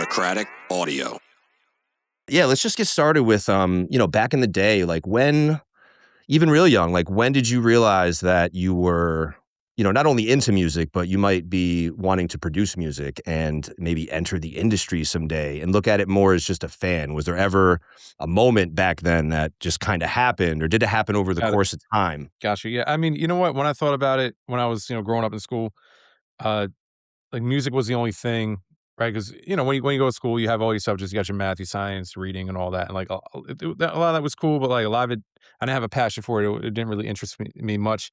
Audicratic audio. Yeah, let's just get started with back in the day, like when even real young, like when did you realize that you were, not only into music, but you might be wanting to produce music and maybe enter the industry someday and look at it more as just a fan? Was there ever a moment back then that just kind of happened, or did it happen over the Got it. course of time? Gotcha. Yeah. I mean, you know what? When I thought about it, when I was, growing up in school, uh, like music was the only thing, right? Because when you go to school, you have all your subjects. You got your math, your science, reading, and all that. And like a lot of that was cool, but like a lot of it, I didn't have a passion for it. It didn't really interest me much.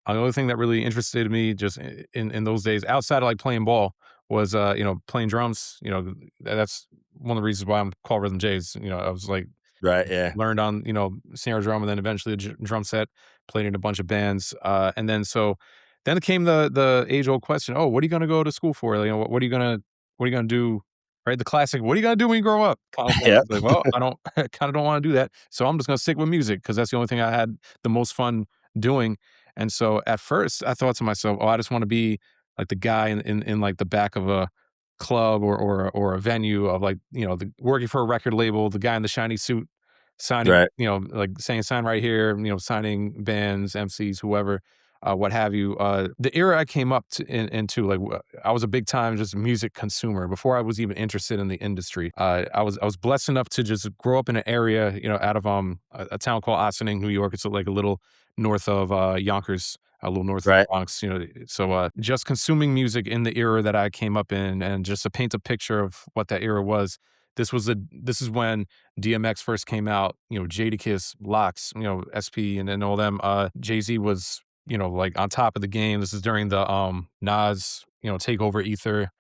The only thing that really interested me just in those days, outside of like playing ball, was playing drums. That's one of the reasons why I'm called Rhythm J's. I was like Right. Yeah. learned on, snare drum and then eventually the drum set, played in a bunch of bands. And then then came the age old question, oh, what are you gonna go to school for? Like, what are you gonna do? Right? The classic, what are you gonna do when you grow up? Kind of thing. Yeah. It's like, well, I don't kind of don't want to do that. So I'm just gonna stick with music because that's the only thing I had the most fun doing. And so at first I thought to myself, oh, I just want to be like the guy in like the back of a club or a venue of like, working for a record label, the guy in the shiny suit signing, Right. like saying sign right here, signing bands, MCs, whoever, what have you. The era I came up into, like, I was a big time just music consumer before I was even interested in the industry. I was blessed enough to just grow up in an area, out of a town called Ossining, New York. It's like a little north of Yonkers, a little north of the Right. Bronx. So just consuming music in the era that I came up in, and just to paint a picture of what that era was. This is when DMX first came out, Jadakiss, Locks, SP and all them. Jay-Z was, like on top of the game. This is during the Nas, takeover Ether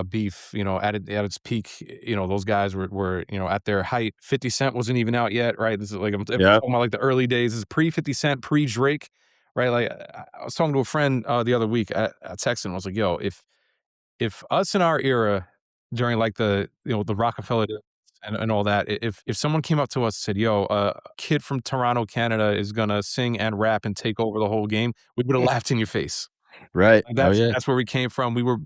beef, at its peak. Those guys were, at their height. 50 Cent wasn't even out yet, right? This is like I'm talking Yeah. about like the early days. This is pre 50 Cent, pre Drake, right? Like I was talking to a friend the other week. I texted him. I was like, yo, if us in our era during like the Rockefeller days and all that, if someone came up to us and said, "Yo, a kid from Toronto, Canada is gonna sing and rap and take over the whole game," we would have laughed in your face. Right. Like Oh that's yeah. that's where we came from. We were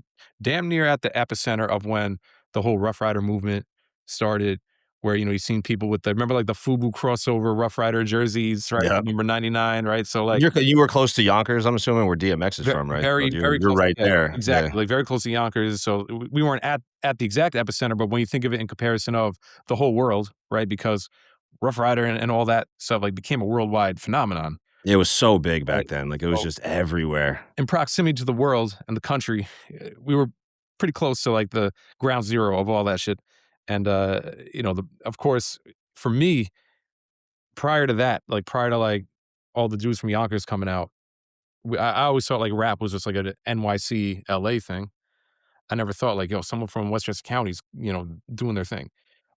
damn near at the epicenter of when the whole Rough Rider movement started, where you seen people with the remember like the FUBU crossover Rough Rider jerseys, right? Yeah. Number 99, right? So like You were close to Yonkers, I'm assuming, where DMX is from, right? So very, very you're close. right Yeah, there. Yeah. exactly. Like very close to Yonkers. So we weren't at the exact epicenter, but when you think of it in comparison of the whole world, right? Because Rough Rider and all that stuff like became a worldwide phenomenon, It was so big back right? then, like, it was So just everywhere. in proximity to the world and the country, we were pretty close to like the ground zero of all that shit. And of course, for me, prior to that, like prior to like all the dudes from Yonkers coming out, I always thought like rap was just like a NYC LA thing. I never thought like, yo, someone from Westchester County's, doing their thing.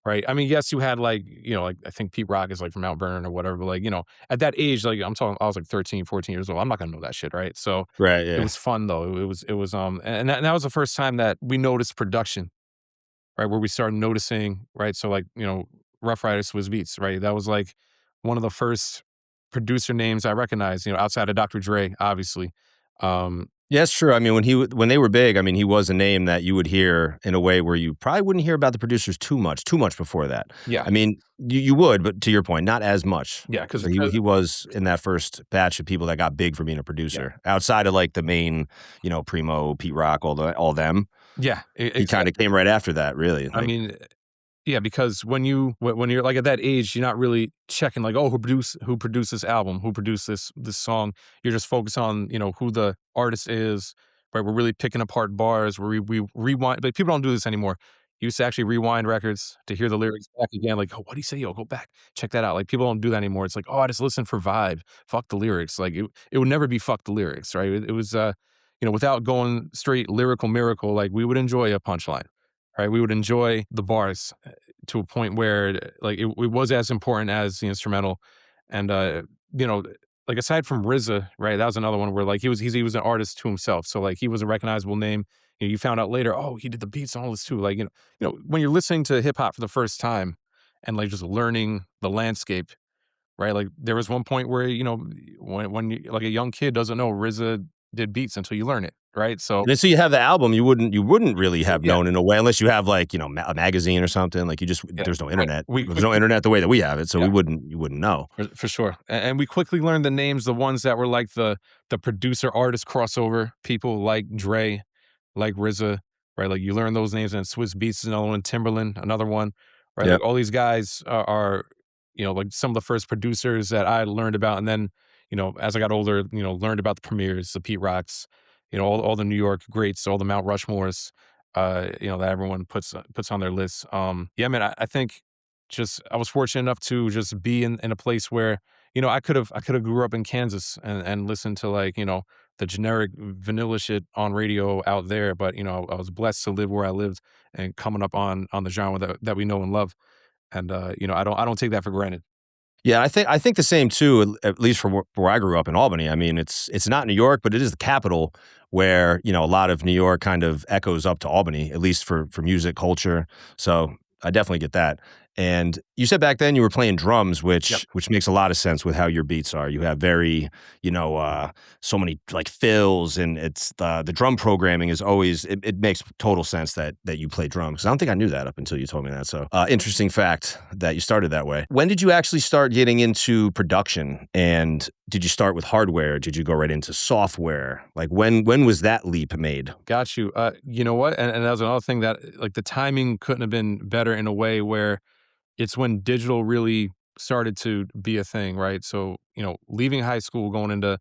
Right. I mean, yes, you had like, like I think Pete Rock is like from Mount Vernon or whatever, but like, at that age, like I'm talking, I was like 13, 14 years old. I'm not gonna know that shit, right? So Right, it yeah. was fun though. It was and that was the first time that we noticed production, right? Where we started noticing, right? So like, Rough Rider Swizz Beats, right? That was like one of the first producer names I recognized, outside of Dr. Dre, obviously. Um, Yeah, it's true. I mean, when they were big, I mean, he was a name that you would hear in a way where you probably wouldn't hear about the producers too much before that. yeah, I mean, you would, but to your point, not as much. yeah, because So he was in that first batch of people that got big for being a yeah, producer, outside of, like, the main, Primo, Pete Rock, all them. yeah, He kinda exactly. came right after that, really, I like. mean, yeah, because when you're like at that age, you're not really checking like, oh, who produced this album, who produced this song. You're just focused on who the artist is, right? We're really picking apart bars where we rewind, but people don't do this anymore. You used to actually rewind records to hear the lyrics back again. Like, oh, what do you say? Yo, go back, check that out. Like people don't do that anymore. It's like, oh, I just listen for vibe. Fuck the lyrics. Like it would never be fuck the lyrics, right? It was without going straight lyrical miracle. Like we would enjoy a punchline, right? We would enjoy the bars to a point where like it was as important as the instrumental. And you know, like aside from RZA, right? That was another one where like he was an artist to himself. So like he was a recognizable name. You found out later, oh, he did the beats and all this too. Like, when you're listening to hip hop for the first time and like just learning the landscape, right? Like there was one point where, when you, like a young kid doesn't know RZA did beats until you learn it. right? So And then so you have the album, you wouldn't really have yeah, known in a way unless you have, like, a magazine or something, like, you just yeah, there's no right. internet. We There's no quickly internet the way that we have it, so yeah. you wouldn't know. For sure. And we quickly learned the names, the ones that were like the producer artist crossover people like Dre, like RZA, right? Like you learn those names, and Swiss Beats is another one, Timberland, another one, right? Like Yep. all these guys are, like some of the first producers that I learned about. And then, as I got older, learned about the premieres, the Pete Rocks, all the New York greats, all the Mount Rushmores, that everyone puts on their list. Yeah, man, I think just I was fortunate enough to just be in a place where, I could have grew up in Kansas and listened to like, the generic vanilla shit on radio out there. But, I was blessed to live where I lived and coming up on the genre that we know and love. And I don't take that for granted. Yeah, I think the same too, at least from where I grew up in Albany. I mean, it's not New York, but it is the capital where, a lot of New York kind of echoes up to Albany, at least for music culture. So I definitely get that. And you said back then you were playing drums, Yep. which makes a lot of sense with how your beats are. You have very, so many like fills, and it's the drum programming is always it makes total sense that you play drums. I don't think I knew that up until you told me that. So interesting fact that you started that way. When did you actually start getting into production? And did you start with hardware? Did you go right into software? Like when was that leap made? Got you. You know what? And that was another thing that like the timing couldn't have been better in a way where it's when digital really started to be a thing, right? So, leaving high school, going into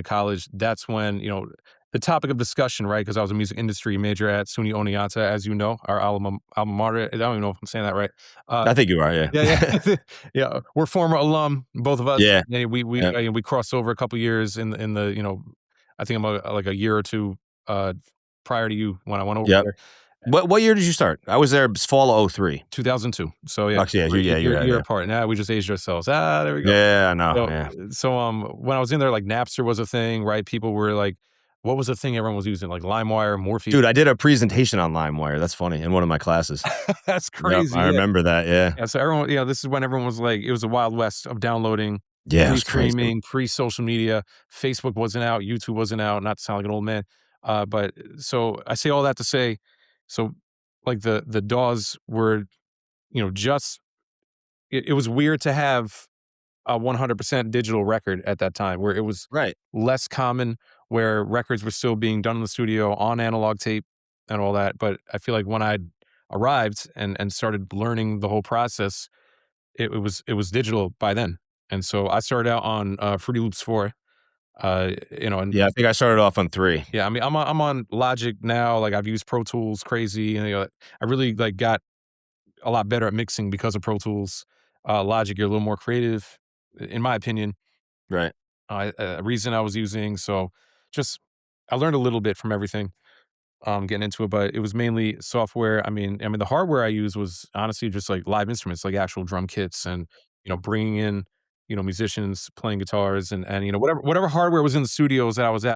college, that's when, the topic of discussion, right? Because I was a music industry major at SUNY Oneonta, as you know, our alma mater. I don't even know if I'm saying that right. Uh, I think you are. yeah, Yeah. yeah, yeah. We're former alum, both of us. Yeah. Yeah, Yeah. we crossed over a couple years in the. I think I'm like a year or two uh, prior to you when I went over Yep. there. What year did you start? I was there fall of '03. 2002. So yeah, Actually, yeah, we're you're right. year Yeah. apart. Now we just aged ourselves. Ah, there we go. Yeah, I know. So Yeah. when I was in there, like Napster was a thing, right? People were like, what was the thing everyone was using? Like LimeWire, Morphe. Dude, I did a presentation on LimeWire. That's funny, in one of my classes. That's Yep, crazy. I Yeah. remember that. Yeah. Yeah. So everyone, this is when everyone was like, it was the Wild West of downloading, Yeah, it was crazy. pre-streaming, pre-social media. Facebook wasn't out, YouTube wasn't out. Not to sound like an old man, but so I say all that to say, so like the DAWs were, just it was weird to have a 100% digital record at that time where it was Right. less common, where records were still being done in the studio on analog tape and all that. But I feel like when I arrived and started learning the whole process, it was digital by then. And so I started out on Fruity Loops 4, and Yeah, I think I started off on 3. yeah, I mean, I'm on Logic now. Like I've used Pro Tools crazy, and I really like got a lot better at mixing because of Pro Tools. Logic, you're a little more creative, in my opinion. Right. Reason I was using. So just I learned a little bit from everything, getting into it, but it was mainly software. I mean, the hardware I used was honestly just like live instruments, like actual drum kits, and bringing in musicians playing guitars, and whatever hardware was in the studios that I was at.